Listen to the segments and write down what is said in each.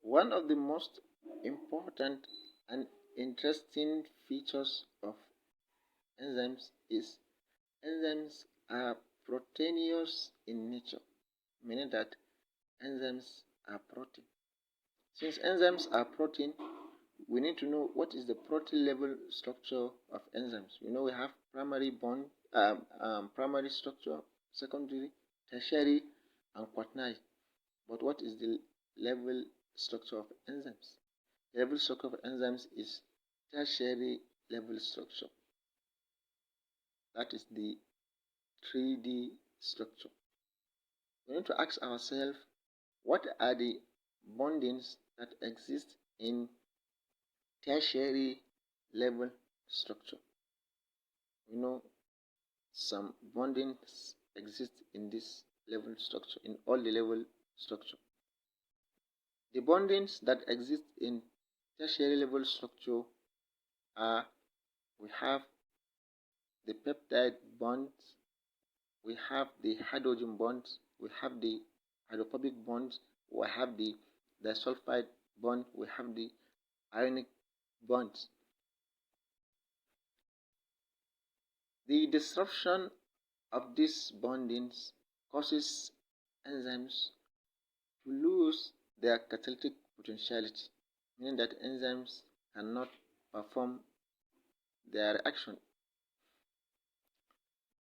One of the most important and interesting features of enzymes is enzymes are proteinous in nature, meaning that enzymes are protein. Since enzymes are protein, we need to know what is the protein level structure of enzymes. We know we have primary structure, secondary, tertiary, and quaternary. But what is the level structure of enzymes? The level structure of enzymes is tertiary level structure. That is the 3D structure. We need to ask ourselves, what are the bondings that exist in tertiary level structure? We know some bondings exist in this level structure, in all the level structure. The bondings that exist in tertiary level structure are, we have the peptide bonds, we have the hydrogen bonds, we have the hydrophobic bonds, we have the disulfide bond, we have the ionic bonds. The disruption of these bondings causes enzymes to lose their catalytic potentiality, meaning that enzymes cannot perform their reaction.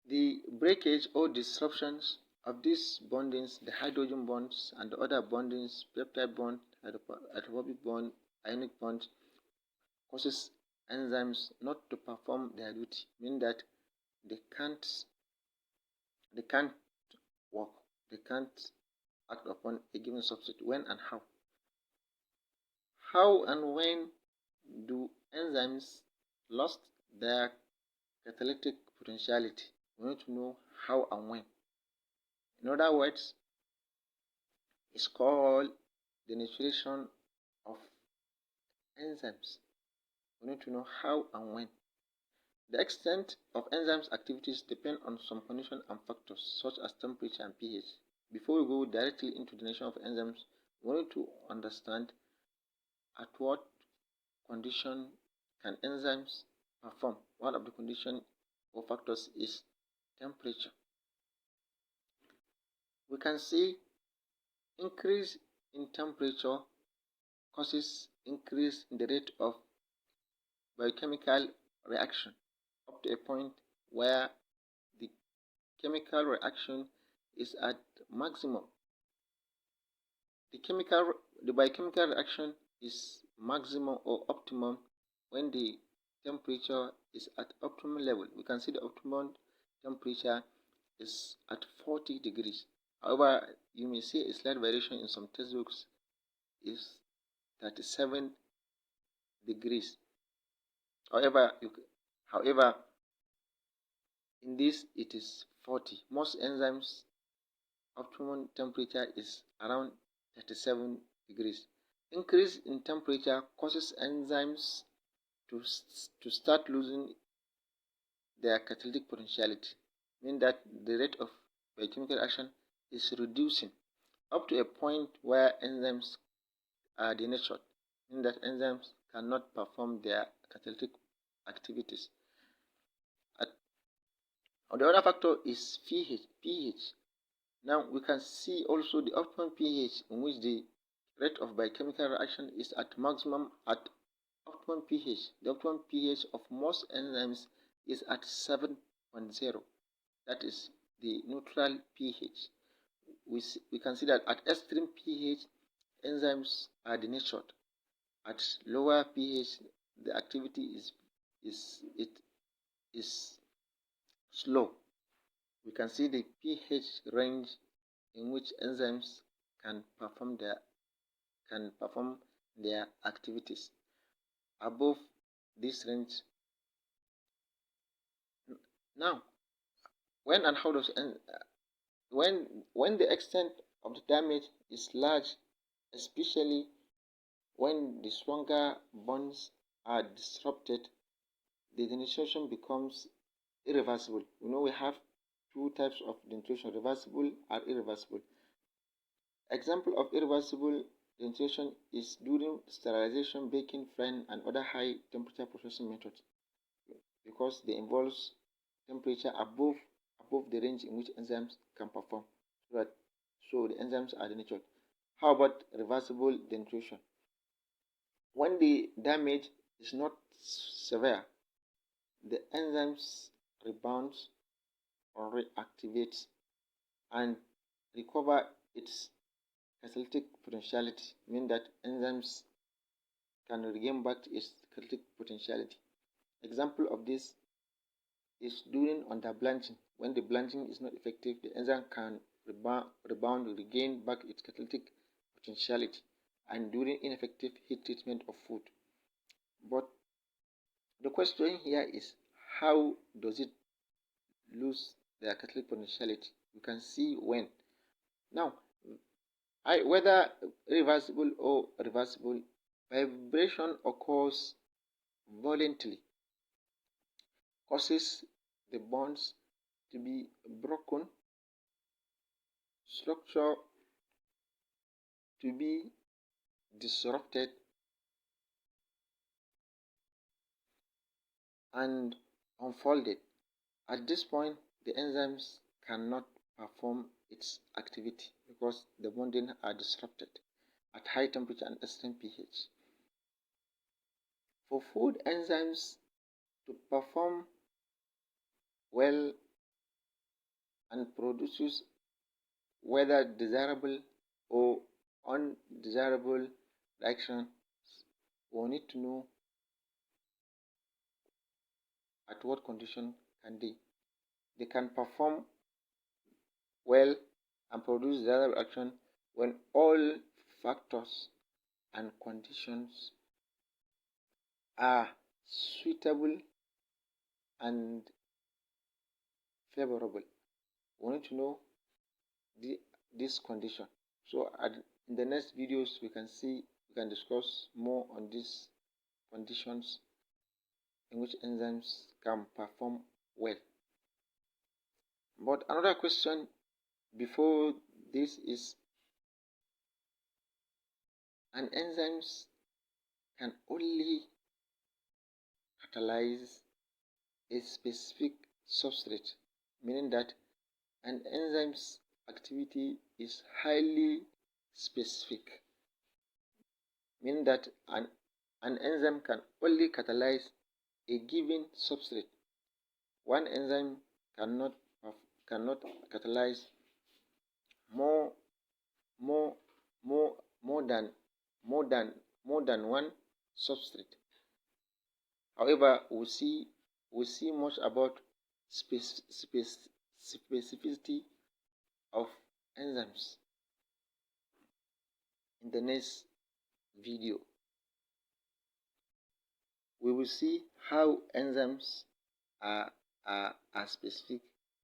The breakage or disruptions of these bondings, the hydrogen bonds and the other bondings, peptide bond, hydrophobic bond, ionic bond, causes enzymes not to perform their duty, meaning that they can't work, they can't act upon a given substrate. When and how? How and when do enzymes lost their catalytic potentiality? We need to know how and when. In other words, it's called denaturation of enzymes. We need to know how and when. The extent of enzymes' activities depend on some conditions and factors such as temperature and pH. Before we go directly into the definition of enzymes, we need to understand at what condition can enzymes perform. One of the conditions or factors is temperature. We can see increase in temperature causes increase in the rate of biochemical reaction up to a point where the chemical reaction is at maximum. The biochemical reaction is maximum or optimum when the temperature is at optimum level. We can see the optimum temperature is at 40 degrees. However, you may see a slight variation in some textbooks is 37 degrees. However, in this it is 40. Most enzymes optimum temperature is around 37 degrees. Increase in temperature causes enzymes to start losing their catalytic potentiality, meaning that the rate of biochemical action is reducing up to a point where enzymes are denatured, meaning that enzymes cannot perform their catalytic activities. The other factor is pH. Now we can see also the optimum pH in which the rate of biochemical reaction is at maximum at optimum pH. The optimum pH of most enzymes is at 7.0. That is the neutral pH. We can see that at extreme pH, enzymes are denatured. At lower pH, the activity is slow. We can see the pH range in which enzymes can perform their activities. Above this range. Now, when and how does when the extent of the damage is large, especially when the stronger bonds are disrupted, the denaturation becomes irreversible. We know we have two types of denaturation, reversible and irreversible. Example of irreversible denaturation is during sterilization, baking, frying, and other high temperature processing methods because they involve temperature above the range in which enzymes can perform. So the enzymes are denatured. How about reversible denaturation? When the damage is not severe, the enzymes rebound or reactivate and recover its catalytic potentiality, meaning that enzymes can regain back to its catalytic potentiality. Example of this is during underblanching. When the blanching is not effective, the enzyme can rebound, regain back its catalytic potentiality, and during ineffective heat treatment of food. But the question here is, how does it lose their catalytic potentiality? You can see when. Now, whether reversible or reversible, vibration occurs violently, causes the bonds to be broken, structure to be disrupted, and unfolded. At this point, the enzymes cannot perform its activity because the bonding are disrupted at high temperature and extreme pH. For food enzymes to perform well and produce whether desirable or undesirable reactions, we need to know at what condition can they can perform well and produce desirable action when all factors and conditions are suitable and favorable. We need to know this condition. So in the next videos we can discuss more on these conditions in which enzymes can perform well. But another question before this is, an enzymes can only catalyze a specific substrate, meaning that an enzyme's activity is highly specific, meaning that an enzyme can only catalyze a given substrate. One enzyme cannot catalyze more than one substrate. However, we'll see much about specificity of enzymes in the next video. We will see how enzymes are specific